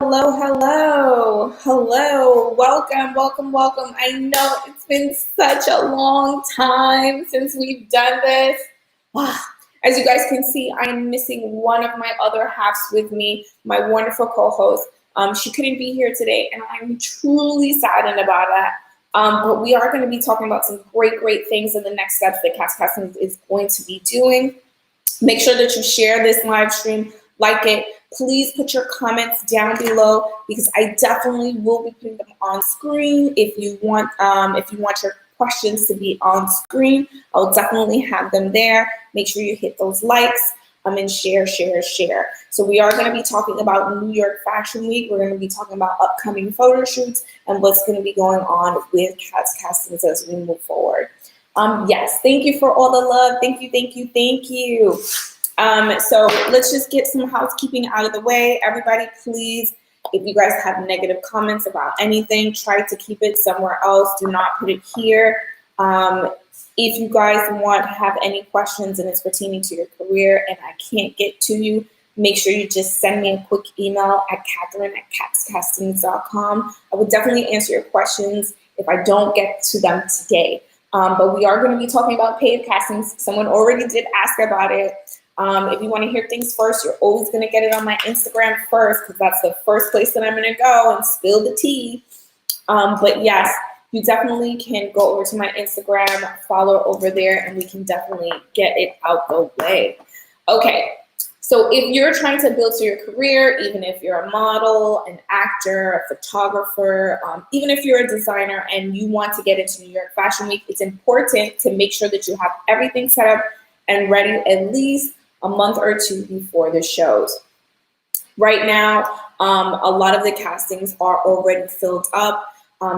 Hello. Welcome. I know it's been such a long time since we've done this. As you guys can see, I'm missing one of my other halves with me, my wonderful co-host. She couldn't be here today, and I'm truly saddened about that. But we are going to be talking about some great things in the next steps that Katherin is going to be doing. Make sure that you share this live stream, like it. Please put your comments down below because I definitely will be putting them on screen. If you want your questions to be on screen, I'll definitely have them there. Make sure you hit those likes and share. So we are going to be talking about New York Fashion Week. We're going to be talking about upcoming photo shoots and what's going to be going on with Katherin as we move forward. Yes, thank you for all the love. Thank you. So let's just get some housekeeping out of the way. Everybody, please, if you guys have negative comments about anything, try to keep it somewhere else. Do not put it here. If you guys want to have any questions and it's pertaining to your career and I can't get to you, make sure you just send me a quick email at Katherin@katscastings.com. I would definitely answer your questions if I don't get to them today. But we are going to be talking about paid castings. Someone already did ask about it. If you want to hear things first, you're always going to get it on my Instagram first because that's the first place that I'm going to go and spill the tea. But yes, you definitely can go over to my Instagram, follow over there, and we can definitely get it out the way. Okay, so if you're trying to build to your career, even if you're a model, an actor, a photographer, even if you're a designer and you want to get into New York Fashion Week, it's important to make sure that you have everything set up and ready at least a month or two before the shows. Right now, a lot of the castings are already filled up.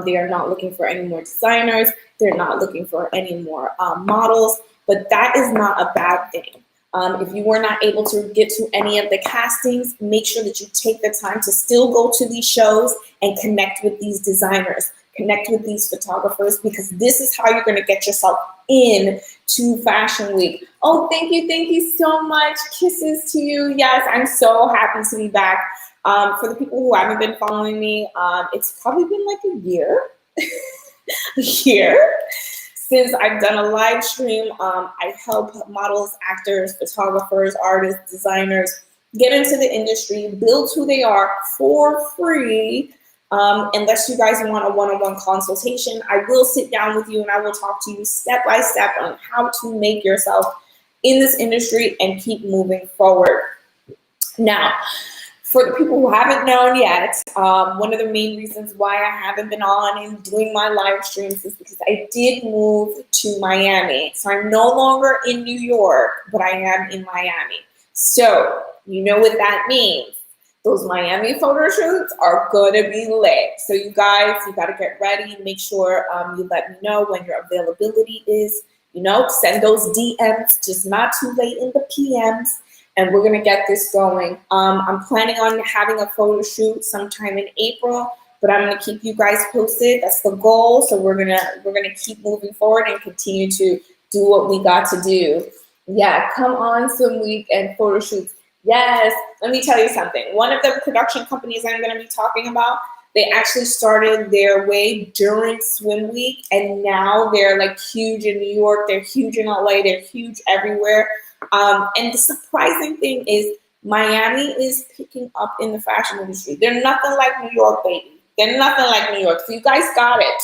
They are not looking for any more designers. They're not looking for any more models, but that is not a bad thing. If you were not able to get to any of the castings, make sure that you take the time to still go to these shows and connect with these designers, connect with these photographers, because this is how you're going to get yourself in to Fashion Week. Oh, thank you so much. Kisses to you. Yes, I'm so happy to be back. For the people who haven't been following me, it's probably been like a year, since I've done a live stream. I help models, actors, photographers, artists, designers get into the industry, build who they are for free. Unless you guys want a one-on-one consultation, I will sit down with you and I will talk to you step by step on how to make yourself in this industry and keep moving forward. Now, for the people who haven't known yet, one of the main reasons why I haven't been on and doing my live streams is because I did move to Miami. So I'm no longer in New York, but I am in Miami. So you know what that means. Those Miami photo shoots are going to be lit. So you guys, you got to get ready and make sure you let me know when your availability is. Send those DMs, just not too late in the PMs. And we're going to get this going. I'm planning on having a photo shoot sometime in April, but I'm going to keep you guys posted. That's the goal. So we're going to keep moving forward and continue to do what we got to do. Yeah, come on Swim Week and photo shoots. Yes, let me tell you something. One of the production companies I'm going to be talking about, they actually started their way during Swim Week, and now they're like huge in New York. They're huge in LA. They're huge everywhere. And the surprising thing is Miami is picking up in the fashion industry. They're nothing like New York, baby. They're nothing like New York. So you guys got it.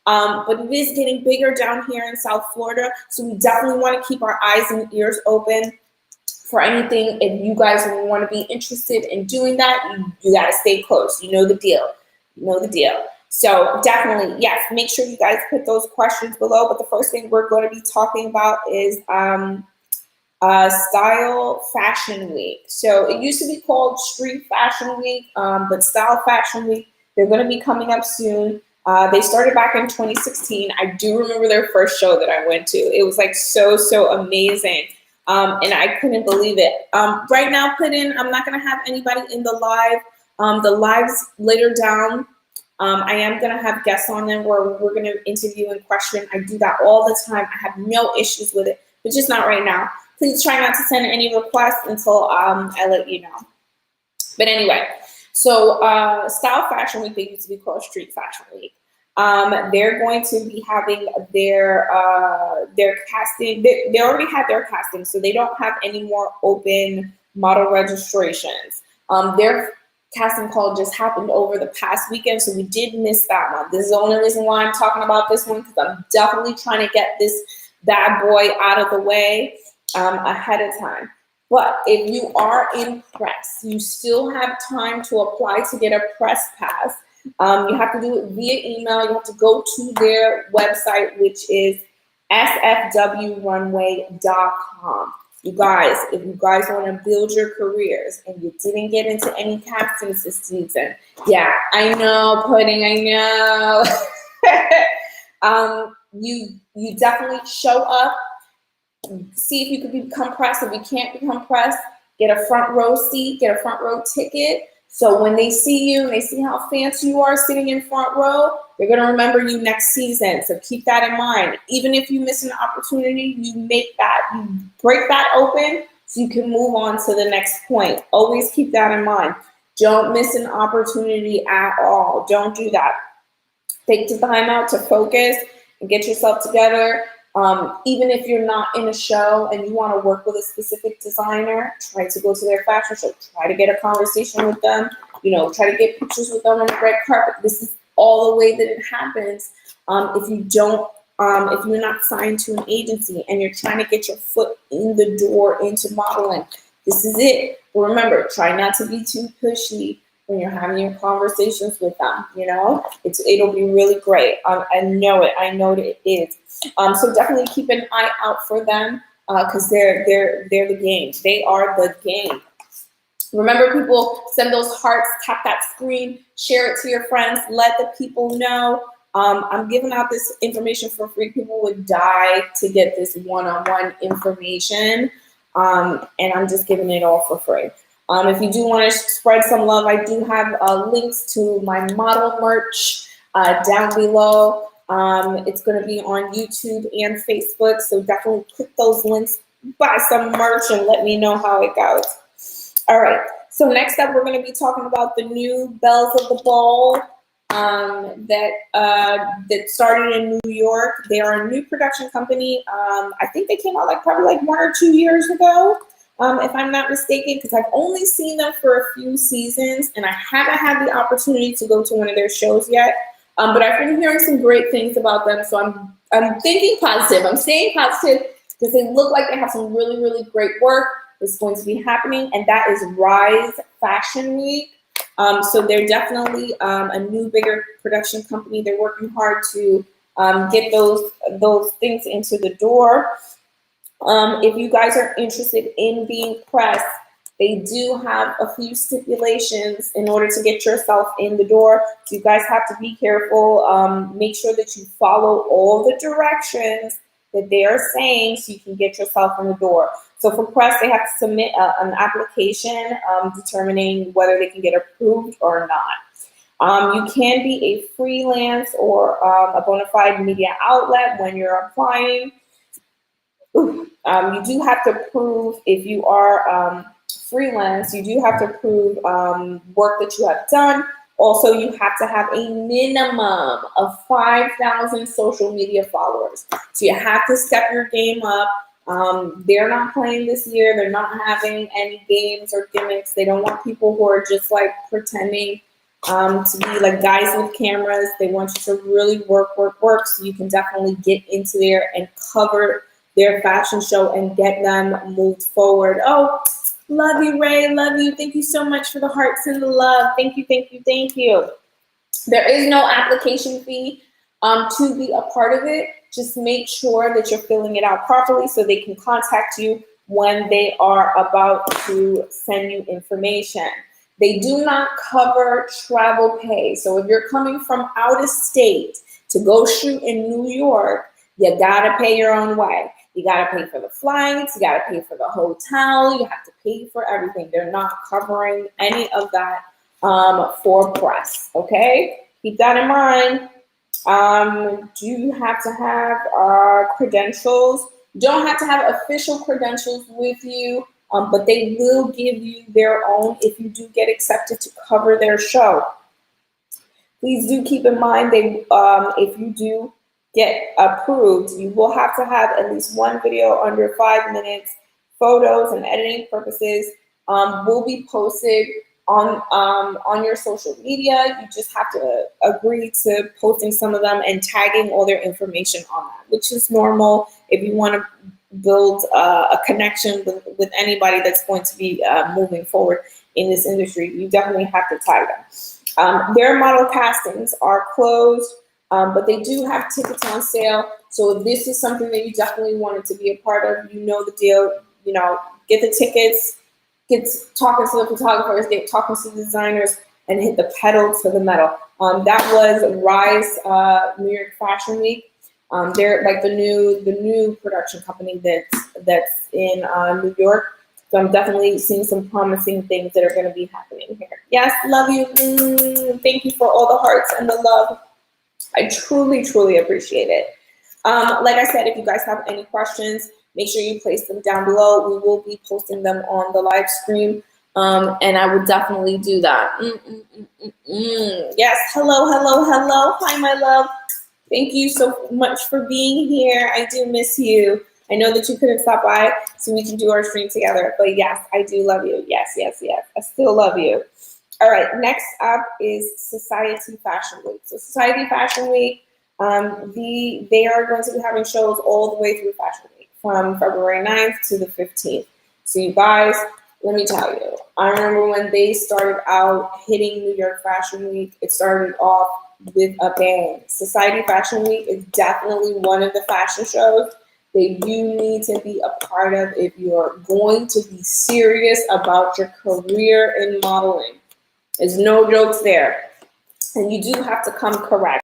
But it is getting bigger down here in South Florida. So we definitely want to keep our eyes and ears open for anything. If you guys want to be interested in doing that, you got to stay close. You know the deal. So definitely, yes, make sure you guys put those questions below. But the first thing we're going to be talking about is Style Fashion Week. So it used to be called Street Fashion Week, but Style Fashion Week, they're going to be coming up soon. They started back in 2016. I do remember their first show that I went to. It was like so amazing. And I couldn't believe it. Right now, I'm not going to have anybody in the live. The lives later down, I am going to have guests on them where we're going to interview and question. I do that all the time. I have no issues with it, but just not right now. Please try not to send any requests until I let you know. But anyway, so Style Fashion Week, they used to be called Street Fashion Week. They're going to be having their casting. They already had their casting, so they don't have any more open model registrations. Their casting call just happened over the past weekend, so we did miss that one. This is the only reason why I'm talking about this one, because I'm definitely trying to get this bad boy out of the way ahead of time. But if you are in press, you still have time to apply to get a press pass. You have to do it via email. You have to go to their website, which is sfwrunway.com. You guys, if you guys want to build your careers and you didn't get into any castings this season, yeah, I know, Pudding, I know. You definitely show up. See if you can become press. If you can't become press, get a front row seat, get a front row ticket. So when they see you and they see how fancy you are sitting in front row, they're going to remember you next season. So keep that in mind. Even if you miss an opportunity, you break that open so you can move on to the next point. Always keep that in mind. Don't miss an opportunity at all. Don't do that. Take the time out to focus and get yourself together. Even if you're not in a show and you want to work with a specific designer, try to go to their fashion show, try to get a conversation with them, try to get pictures with them on the red carpet. This is all the way that it happens. If you're not signed to an agency and you're trying to get your foot in the door into modeling, this is it. But remember, try not to be too pushy when you're having your conversations with them. It'll be really great. I know it. I know that it is. So definitely keep an eye out for them because they're the game. They are the game. Remember, people, send those hearts, tap that screen, share it to your friends, let the people know. I'm giving out this information for free. People would die to get this one-on-one information, and I'm just giving it all for free. If you do want to spread some love, I do have links to my model merch down below. It's going to be on YouTube and Facebook, so definitely click those links, buy some merch, and let me know how it goes. All right, so next up, we're going to be talking about the new Belles of the Ball that started in New York. They are a new production company. I think they came out probably 1 or 2 years ago, if I'm not mistaken, because I've only seen them for a few seasons, and I haven't had the opportunity to go to one of their shows yet. But I've been hearing some great things about them, so I'm thinking positive. I'm staying positive because they look like they have some really, really great work that's going to be happening, and that is Rise Fashion Week. So they're definitely a new, bigger production company. They're working hard to get those things into the door. If you guys are interested in being pressed, they do have a few stipulations in order to get yourself in the door. So you guys have to be careful. Make sure that you follow all the directions that they are saying so you can get yourself in the door. So for press, they have to submit an application determining whether they can get approved or not. You can be a freelance or a bona fide media outlet when you're applying. You do have to prove, if you are freelance, you do have to prove work that you have done. Also, you have to have a minimum of 5,000 social media followers. So you have to step your game up. They're not playing this year. They're not having any games or gimmicks. They don't want people who are just pretending to be guys with cameras. They want you to really work. So you can definitely get into there and cover their fashion show and get them moved forward. Oh, love you, Ray. Love you. Thank you so much for the hearts and the love. Thank you, thank you, thank you. There is no application fee to be a part of it. Just make sure that you're filling it out properly so they can contact you when they are about to send you information. They do not cover travel pay. So if you're coming from out of state to go shoot in New York, you gotta pay your own way. You got to pay for the flights. You got to pay for the hotel. You have to pay for everything. They're not covering any of that for press, okay? Keep that in mind. Do you have to have credentials? Don't have to have official credentials with you. but they will give you their own if you do get accepted to cover their show. Please do keep in mind that if you do get approved, you will have to have at least one video under 5 minutes. Photos and editing purposes will be posted on your social media. You just have to agree to posting some of them and tagging all their information on that, which is normal if you want to build a connection with anybody that's going to be moving forward in this industry. You definitely have to tag them. Their model castings are closed, but they do have tickets on sale. So if this is something that you definitely wanted to be a part of, you know the deal. You know, get the tickets, get talking to the photographers, get talking to the designers, and hit the pedal to the metal. That was Rise New York Fashion Week. They're like the new production company that's in New York. So I'm definitely seeing some promising things that are going to be happening here. Yes, love you. Thank you for all the hearts and the love. I truly, truly appreciate it. Like I said, if you guys have any questions, make sure you place them down below. We will be posting them on the live stream, and I will definitely do that. Yes, hello. Hi, my love. Thank you so much for being here. I do miss you. I know that you couldn't stop by so we can do our stream together, but yes, I do love you. Yes. I still love you. All right, next up is Society Fashion Week. So Society Fashion Week, they are going to be having shows all the way through Fashion Week, from February 9th to the 15th. So you guys, let me tell you, I remember when they started out hitting New York Fashion Week, it started off with a bang. Society Fashion Week is definitely one of the fashion shows that you need to be a part of if you're going to be serious about your career in modeling. There's no jokes there. And you do have to come correct.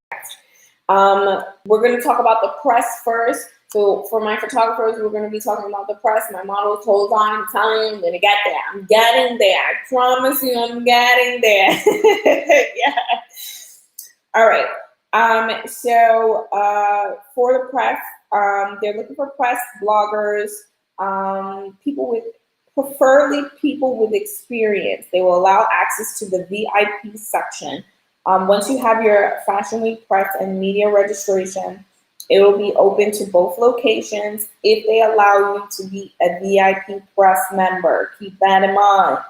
We're going to talk about the press first. So for my photographers, we're going to be talking about the press. My models, hold on. I'm telling you, I'm going to get there. I'm getting there. I promise you, I'm getting there. Yeah. All right. So for the press, they're looking for press, bloggers, preferably people with experience. They will allow access to the VIP section. Once you have your Fashion Week press and media registration, it will be open to both locations if they allow you to be a VIP press member. Keep that in mind.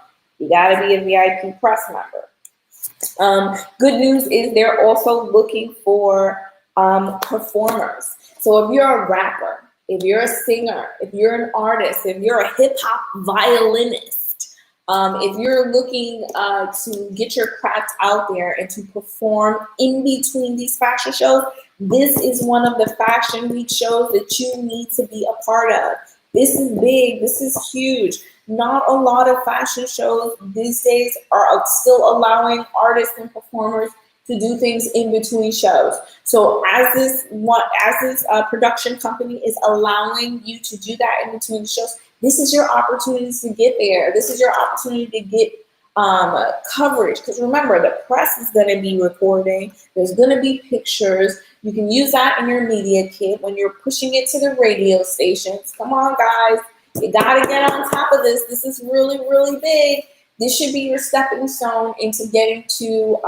You got to be a VIP press member. Good news is they're also looking for performers. So if you're a rapper, if you're a singer, if you're an artist, if you're a hip hop violinist, if you're looking to get your craft out there and to perform in between these fashion shows, this is one of the Fashion Week shows that you need to be a part of. This is big. This is huge. Not a lot of fashion shows these days are still allowing artists and performers to do things in between shows. So as this production company is allowing you to do that in between shows, this is your opportunity to get there. This is your opportunity to get coverage. Because remember, the press is going to be recording. There's going to be pictures. You can use that in your media kit when you're pushing it to the radio stations. Come on, guys. You got to get on top of this. This is really, really big. This should be your stepping stone into getting to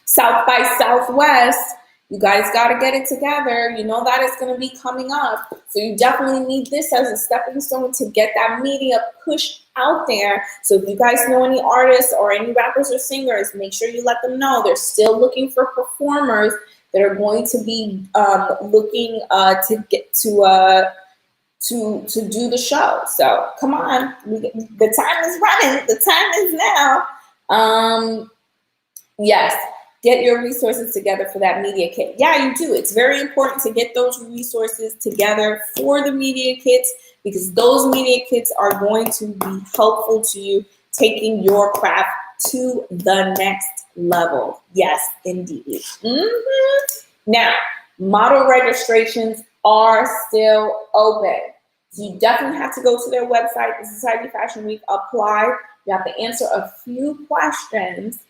South by Southwest. You guys got to get it together. You know that is going to be coming up. So you definitely need this as a stepping stone to get that media pushed out there. So if you guys know any artists or any rappers or singers, make sure you let them know. They're still looking for performers that are going to be looking to get to do the show. So come on, the time is running. The time is now. Yes. Get your resources together for that media kit. Yeah, you do. It's very important to get those resources together for the media kits, because those media kits are going to be helpful to you taking your craft to the next level. Yes, indeed. Now, model registrations are still open. So you definitely have to go to their website, the Society Fashion Week, apply. You have to answer a few questions.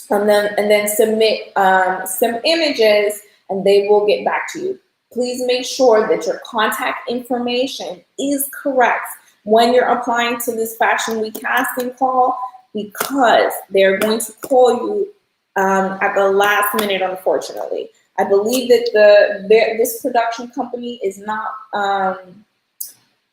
And then submit some images, and they will get back to you. Please make sure that your contact information is correct. when you're applying to this Fashion Week casting call, because they're going to call you at the last minute, unfortunately. I believe that this production company is not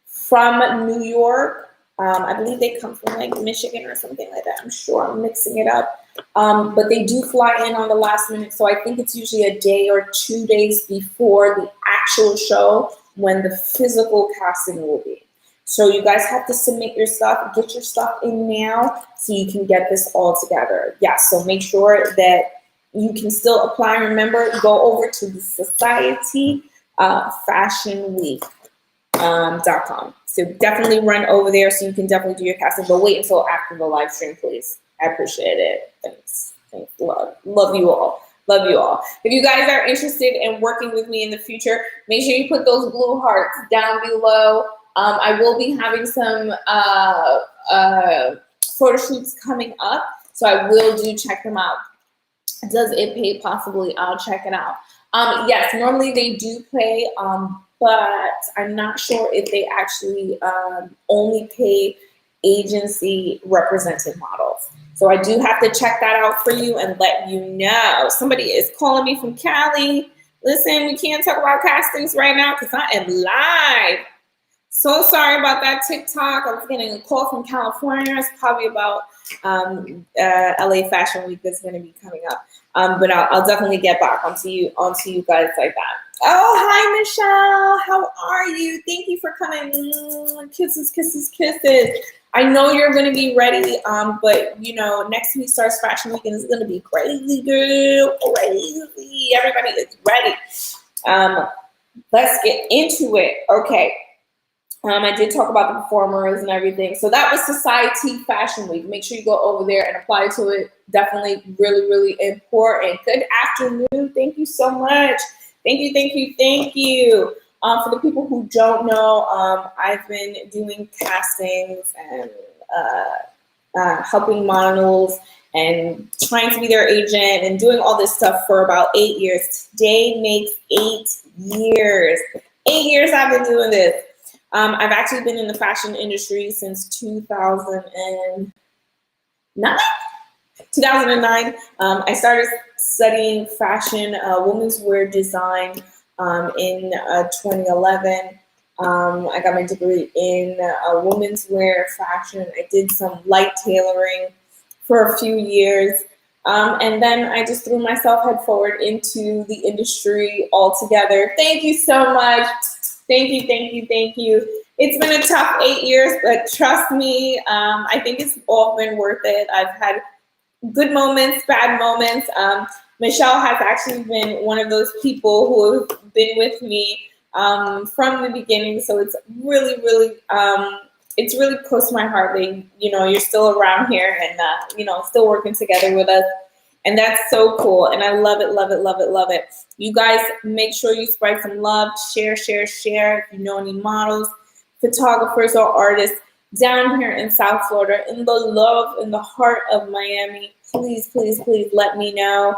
from New York. I believe they come from like Michigan or something like that. I'm sure I'm mixing it up. But they do fly in on the last minute. So I think it's usually a day or 2 days before the actual show when the physical casting will be. So you guys have to submit your stuff, get your stuff in now so you can get this all together. Yeah, so make sure that you can still apply. Remember, go over to the Society Fashion Week. .com. So definitely run over there so you can definitely do your casting, but wait until after the live stream, please. I appreciate it. Thanks. Love you all. Love you all. If you guys are interested in working with me in the future, make sure you put those blue hearts down below. I will be having some photo shoots coming up, so I will check them out. Does it pay? Possibly. I'll check it out. Yes, normally they do pay, but I'm not sure if they actually only pay agency represented models. So I do have to check that out for you and let you know. Somebody is calling me from Cali. Listen, we can't talk about castings right now because I am live. So sorry about that, TikTok. I was getting a call from California. It's probably about LA Fashion Week that's going to be coming up. But I'll definitely get back onto you guys like that. Oh, hi, Michelle. How are you? Thank you for coming. Kisses, kisses, kisses. I know you're going to be ready, but, you know, next week starts Fashion Week, and it's going to be crazy, girl. Crazy. Everybody is ready. Let's get into it. Okay. I did talk about the performers and everything. So that was Society Fashion Week. Make sure you go over there and apply to it. Definitely really, really important. Good afternoon. Thank you so much. Thank you, thank you, thank you. For the people who don't know, I've been doing castings and helping models and trying to be their agent and doing all this stuff for about 8 years. Today makes 8 years. 8 years I've been doing this. I've actually been in the fashion industry since 2009. 2009. I started studying fashion, women's wear design in 2011. I got my degree in women's wear fashion. I did some light tailoring for a few years. And then I just threw myself head forward into the industry altogether. Thank you so much. Thank you, thank you, thank you. It's been a tough 8 years, but trust me, I think it's all been worth it. I've had good moments, bad moments. Michelle has actually been one of those people who have been with me from the beginning. So it's really, really, it's really close to my heart that, you know, you're still around here and, you know, still working together with us. And that's so cool. And I love it, love it, love it, love it. You guys make sure you spread some love, share, share, share. If you know any models, photographers or artists down here in South Florida, in the heart of Miami, please, please, please let me know.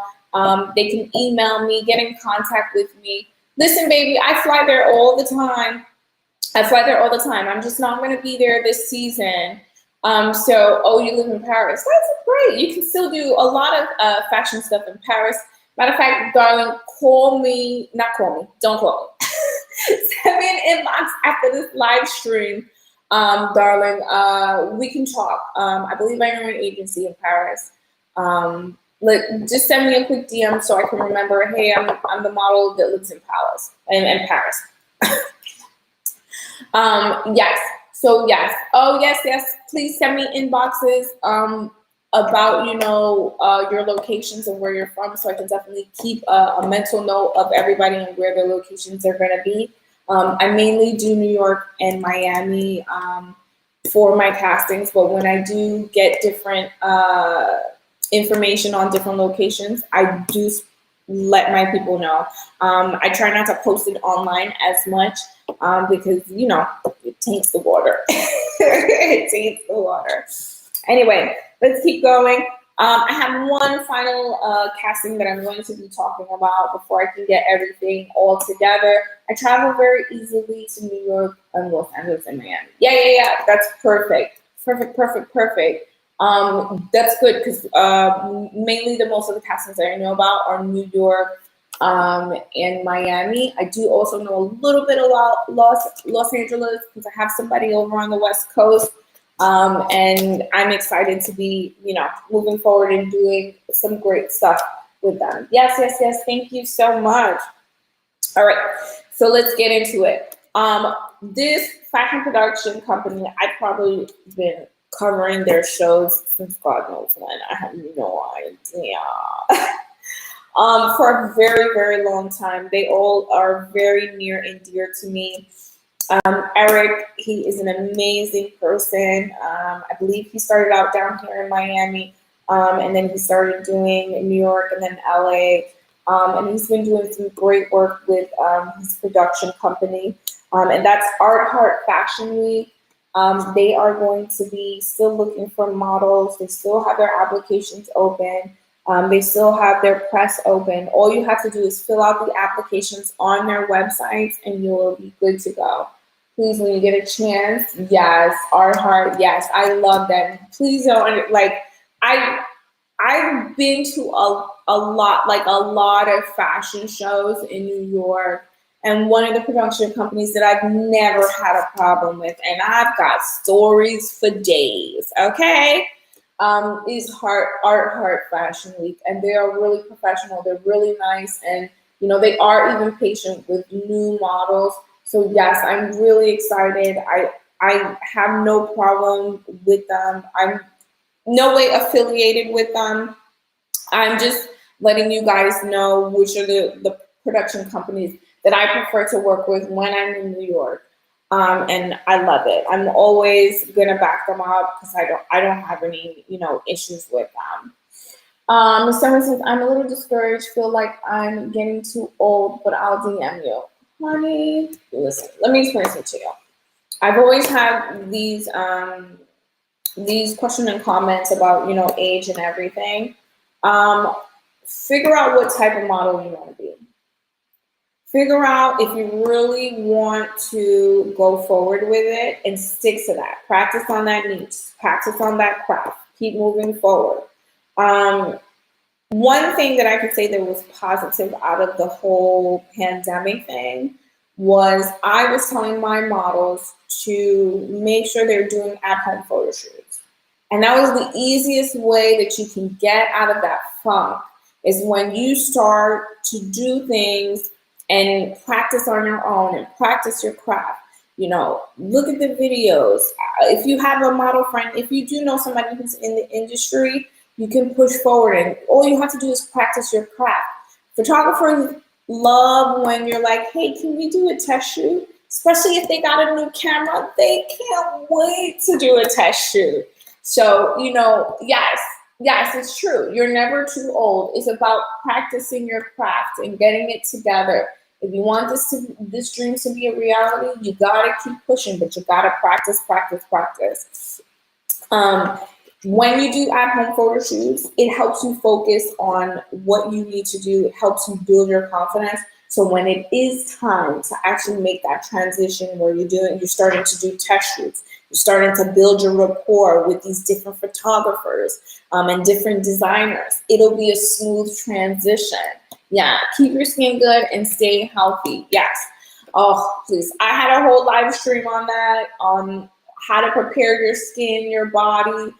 They can email me, get in contact with me. Listen, baby, I fly there all the time. I'm just not going to be there this season. Oh, you live in Paris. That's great. You can still do a lot of fashion stuff in Paris. Matter of fact, darling, don't call me. Send me an inbox after this live stream, darling. We can talk. I believe I know an agency in Paris. Just send me a quick DM so I can remember, hey, I'm the model that lives in Paris. Yes. So yes. Oh, yes, yes. Please send me inboxes about, you know, your locations and where you're from, so I can definitely keep a mental note of everybody and where their locations are going to be. I mainly do New York and Miami for my castings, but when I do get different information on different locations, I do let my people know. I try not to post it online as much because, you know, it taints the water. It taints the water. Anyway, let's keep going. I have one final casting that I'm going to be talking about before I can get everything all together. I travel very easily to New York and Los Angeles and Miami. Yeah. That's perfect. Perfect. That's good because mainly the most of the castings that I know about are New York and Miami. I do also know a little bit about Los Angeles because I have somebody over on the West Coast. And I'm excited to be, moving forward and doing some great stuff with them. Yes. Thank you so much. All right, so let's get into it. This fashion production company, I've probably been covering their shows since God knows when. I have no idea. For a very, very long time. They all are very near and dear to me. Eric, he is an amazing person. I believe he started out down here in Miami, and then he started doing New York and then LA. And he's been doing some great work with his production company. And that's Art Heart Fashion Week. They are going to be still looking for models. They still have their applications open. They still have their press open. All you have to do is fill out the applications on their websites and you will be good to go. Please, when you get a chance, yes, Art Heart, yes, I love them. Please don't, I've been to a lot of fashion shows in New York, and one of the production companies that I've never had a problem with, and I've got stories for days, okay, is Art Heart Fashion Week, and they are really professional. They're really nice, and they are even patient with new models. So yes, I'm really excited. I have no problem with them. I'm no way affiliated with them. I'm just letting you guys know which are the production companies that I prefer to work with when I'm in New York. And I love it. I'm always gonna back them up because I don't have any issues with them. Someone says I'm a little discouraged, feel like I'm getting too old, but I'll DM you. Honey, listen, let me explain something to you. I've always had these questions and comments about age and everything. Figure out what type of model you want to be. Figure out if you really want to go forward with it and stick to that. Practice on that niche. Practice on that craft. Keep moving forward. One thing that I could say that was positive out of the whole pandemic thing was I was telling my models to make sure they're doing at-home photo shoots. And that was the easiest way that you can get out of that funk is when you start to do things and practice on your own and practice your craft. Look at the videos. If you have a model friend, if you do know somebody who's in the industry, you can push forward and all you have to do is practice your craft. Photographers love when you're like, hey, can we do a test shoot? Especially if they got a new camera, they can't wait to do a test shoot. So, yes, it's true. You're never too old. It's about practicing your craft and getting it together. If you want this dream to be a reality, you gotta keep pushing, but you gotta practice. When you do at-home photo shoots, it helps you focus on what you need to do. It helps you build your confidence. So when it is time to actually make that transition where you're starting to do test shoots, you're starting to build your rapport with these different photographers and different designers, it'll be a smooth transition. Yeah, keep your skin good and stay healthy. Yes. Oh, please. I had a whole live stream on that, on how to prepare your skin, your body.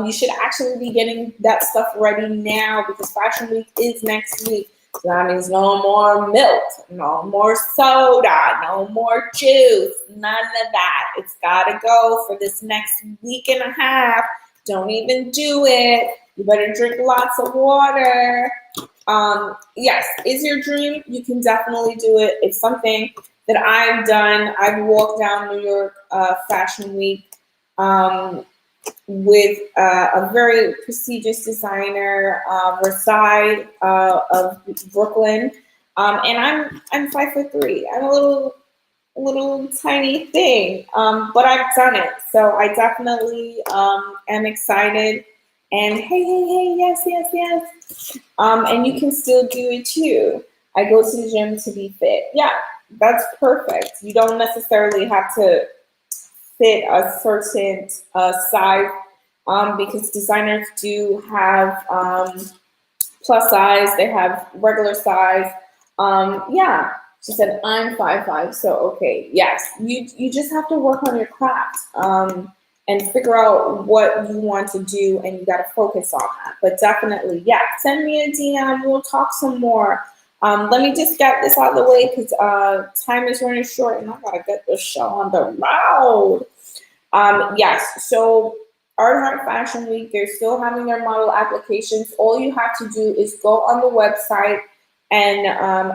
You should actually be getting that stuff ready now because Fashion Week is next week. So that means no more milk, no more soda, no more juice, none of that. It's got to go for this next week and a half. Don't even do it. You better drink lots of water. Yes, is your dream? You can definitely do it. It's something that I've done. I've walked down New York Fashion Week with a very prestigious designer, Versailles of Brooklyn, and I'm 5'3". I'm a little tiny thing, but I've done it. So I definitely am excited And hey, yes. And you can still do it too. I go to the gym to be fit. Yeah, that's perfect. You don't necessarily have to fit a certain size because designers do have plus size, they have regular size. Yeah, she said, I'm 5'5", so okay, yes, you just have to work on your craft and figure out what you want to do, and you got to focus on that. But definitely, yeah, send me a DM, we'll talk some more. Let me just get this out of the way because time is running short and I got to get this show on the road. Yes, so Art Heart Fashion Week, they're still having their model applications. All you have to do is go on the website and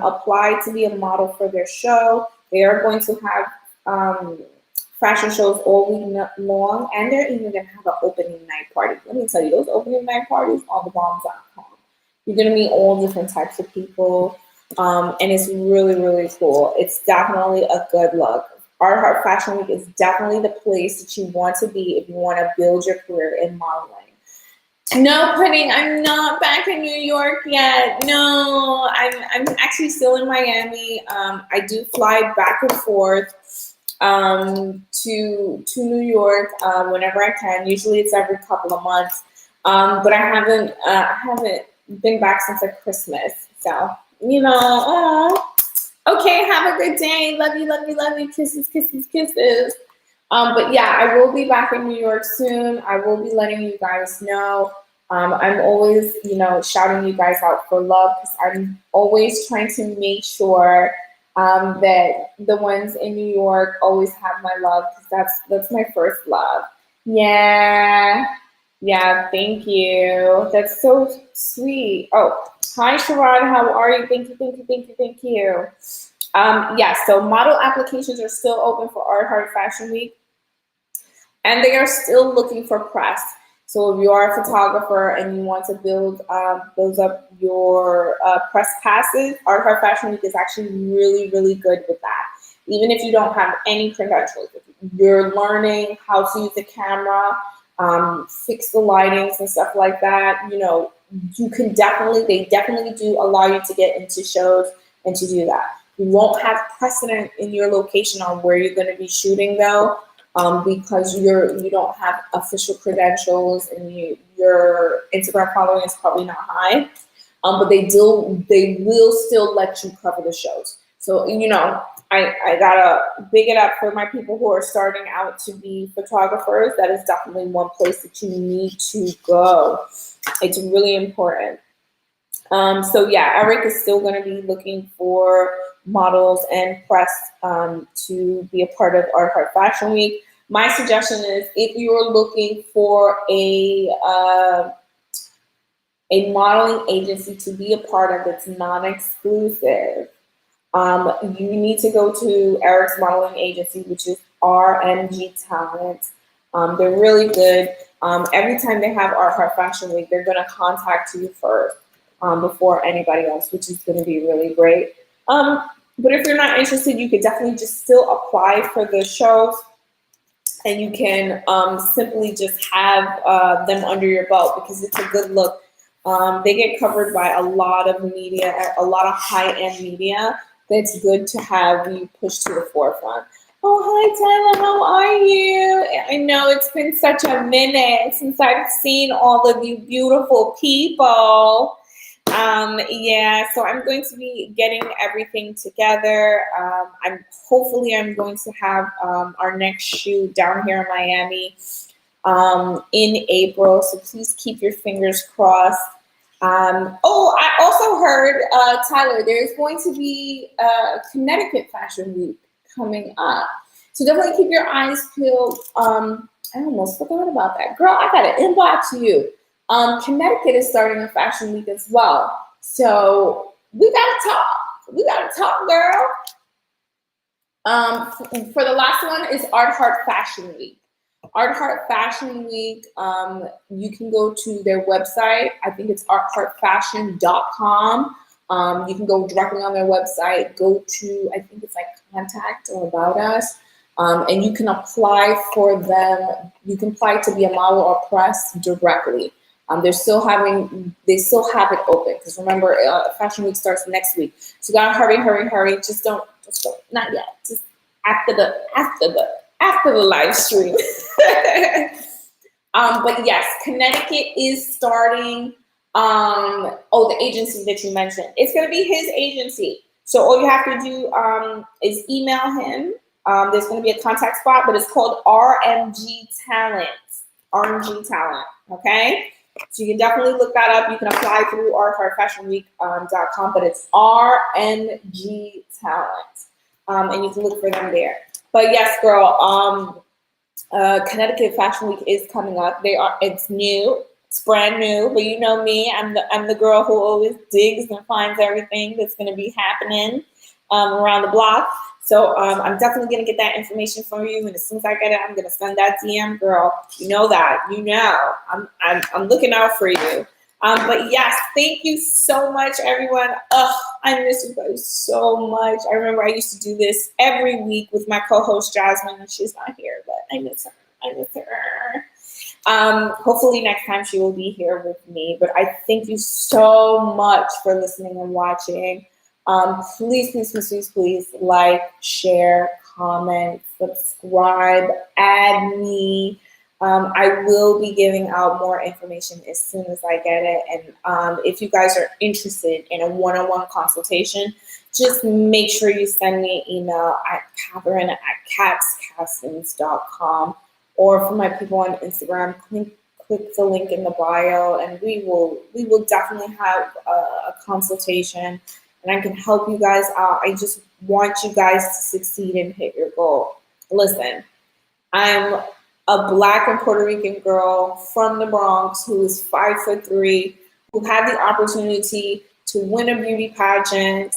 apply to be a model for their show. They are going to have fashion shows all week long, and they're even going to have an opening night party. Let me tell you, those opening night parties are the bombs.com. You're going to meet all different types of people, and it's really, really cool. It's definitely a good look. Art Heart Fashion Week is definitely the place that you want to be if you want to build your career in modeling. No, Pudding, I'm not back in New York yet. No, I'm actually still in Miami. I do fly back and forth to New York whenever I can. Usually it's every couple of months, but I haven't been back since like Christmas. So okay, have a good day. Love you. Kisses. But yeah, I will be back in New York soon. I will be letting you guys know. I'm always, shouting you guys out for love because I'm always trying to make sure that the ones in New York always have my love because that's my first love. Yeah, thank you. That's so sweet. Oh, hi, Sharon. How are you? Thank you. So model applications are still open for Art Heart Fashion Week, and they are still looking for press. So if you are a photographer and you want to build up your press passes, Art Heart Fashion Week is actually really, really good with that. Even if you don't have any credentials, if you're learning how to use the camera, fix the lightings and stuff like that, you can they definitely do allow you to get into shows and to do that. You won't have precedent in your location on where you're going to be shooting though, because you don't have official credentials and your Instagram following is probably not high. But they will still let you cover the shows. So I gotta big it up for my people who are starting out to be photographers. That is definitely one place that you need to go. It's really important. Eric is still going to be looking for models and press to be a part of Art Heart Fashion Week. My suggestion is if you're looking for a modeling agency to be a part of that's non-exclusive, you need to go to Eric's modeling agency, which is RMG Talent. They're really good. Every time they have Art Heart Fashion Week, they're going to contact you first before anybody else, which is going to be really great. But if you're not interested, you could definitely just still apply for the shows, and you can simply just have them under your belt because it's a good look. They get covered by a lot of media, a lot of high-end media. That's good to have you push to the forefront. Oh, hi, Tyler. How are you? I know it's been such a minute since I've seen all of you beautiful people. So I'm going to be getting everything together. Hopefully I'm going to have our next shoot down here in Miami in April. So please keep your fingers crossed. I also heard, Tyler, there's going to be a Connecticut Fashion Week coming up. So definitely keep your eyes peeled. I almost forgot about that. Girl, I got an inbox you. Connecticut is starting a fashion week as well. So we gotta talk, girl. For the last one is Art Heart Fashion Week. Art Heart Fashion Week, you can go to their website. I think it's artheartfashion.com. You can go directly on their website, go to, I think it's like contact or about us, and you can apply for them. You can apply to be a model or press directly. They still have it open because remember, Fashion Week starts next week. So you gotta hurry. Just don't, not yet. Just after the live stream. But yes, Connecticut is starting. The agency that you mentioned, it's gonna be his agency. So all you have to do is email him. There's gonna be a contact spot, but it's called RMG Talent. RMG Talent. Okay. So you can definitely look that up. You can apply through artfashionweek.com, but it's RMG Talent. And you can look for them there. But yes, girl, Connecticut Fashion Week is coming up. It's new. It's brand new, but you know me. I'm the girl who always digs and finds everything that's going to be happening around the block. So I'm definitely going to get that information from you, and as soon as I get it, I'm going to send that DM, girl. You know that. You know. I'm looking out for you. But yes, thank you so much, everyone. I miss you guys so much. I remember I used to do this every week with my co-host Jasmine, and she's not here, but I miss her. Hopefully next time she will be here with me. But I thank you so much for listening and watching. Please like, share, comment, subscribe, add me. I will be giving out more information as soon as I get it. And if you guys are interested in a one-on-one consultation, just make sure you send me an email at Katherin at catscastings.com, or for my people on Instagram, click the link in the bio, and we will definitely have a consultation, and I can help you guys out. I just want you guys to succeed and hit your goal. Listen, I'm a Black and Puerto Rican girl from the Bronx who is 5'3", who had the opportunity to win a beauty pageant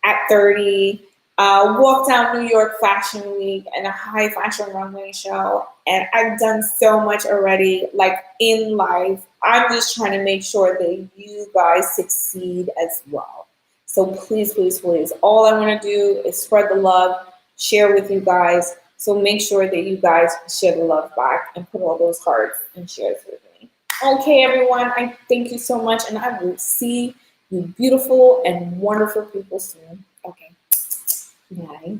at 30, walk down New York Fashion Week and a high fashion runway show. And I've done so much already, like in life. I'm just trying to make sure that you guys succeed as well. So please, all I want to do is spread the love, share with you guys. So make sure that you guys share the love back and put all those hearts and shares with me. Okay, everyone, I thank you so much, and I will see you beautiful and wonderful people soon. Okay, bye.